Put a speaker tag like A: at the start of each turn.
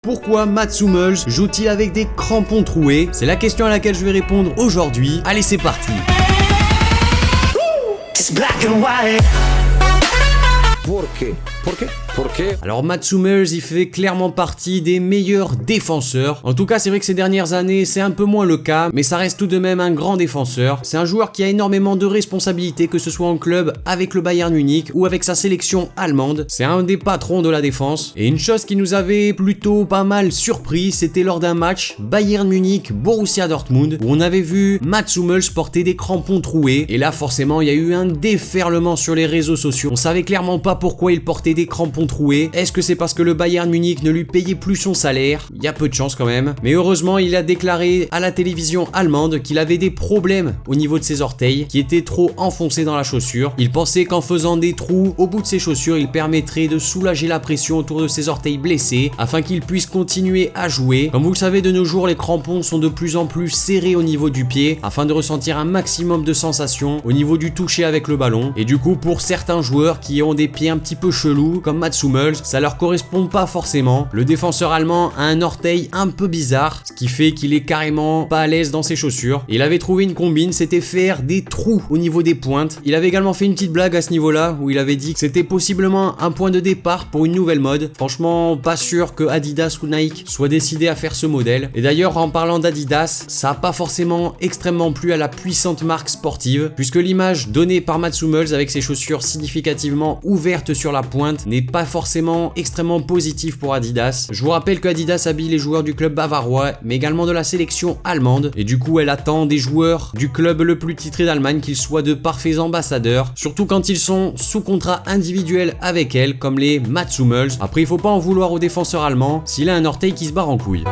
A: Pourquoi Mats Hummels joue-t-il avec des crampons troués? C'est la question à laquelle je vais répondre aujourd'hui. Allez, c'est parti.
B: Pourquoi?
A: Alors Mats Hummels, il fait clairement partie des meilleurs défenseurs. En tout cas, c'est vrai que ces dernières années, c'est un peu moins le cas, mais ça reste tout de même un grand défenseur. C'est un joueur qui a énormément de responsabilités, que ce soit en club avec le Bayern Munich ou avec sa sélection allemande. C'est un des patrons de la défense. Et une chose qui nous avait plutôt pas mal surpris, c'était lors d'un match Bayern Munich-Borussia Dortmund, où on avait vu Mats Hummels porter des crampons troués. Et là, forcément, il y a eu un déferlement sur les réseaux sociaux. On savait clairement pas pourquoi il portait des crampons troués. Est-ce que c'est parce que le Bayern Munich ne lui payait plus son salaire? Il y a peu de chance quand même. Mais heureusement, il a déclaré à la télévision allemande qu'il avait des problèmes au niveau de ses orteils, qui étaient trop enfoncés dans la chaussure. Il pensait qu'en faisant des trous au bout de ses chaussures, il permettrait de soulager la pression autour de ses orteils blessés, afin qu'il puisse continuer à jouer. Comme vous le savez, de nos jours, les crampons sont de plus en plus serrés au niveau du pied, afin de ressentir un maximum de sensations au niveau du toucher avec le ballon. Et du coup, pour certains joueurs qui ont des pieds un petit peu chelous, comme Mats Hummels, ça leur correspond pas forcément. Le défenseur allemand a un orteil un peu bizarre, ce qui fait qu'il est carrément pas à l'aise dans ses chaussures. Il avait trouvé une combine, c'était faire des trous au niveau des pointes. Il avait également fait une petite blague à ce niveau-là, où il avait dit que c'était possiblement un point de départ pour une nouvelle mode. Franchement, pas sûr que Adidas ou Nike soient décidés à faire ce modèle. Et d'ailleurs, en parlant d'Adidas, ça a pas forcément extrêmement plu à la puissante marque sportive, puisque l'image donnée par Mats Hummels avec ses chaussures significativement ouvertes sur la pointe n'est pas forcément extrêmement positif pour Adidas. Je vous rappelle que Adidas habille les joueurs du club bavarois, mais également de la sélection allemande, et du coup elle attend des joueurs du club le plus titré d'Allemagne qu'ils soient de parfaits ambassadeurs, surtout quand ils sont sous contrat individuel avec elle, comme les Mats Hummels. Après, il faut pas en vouloir aux défenseurs allemands s'il a un orteil qui se barre en couille.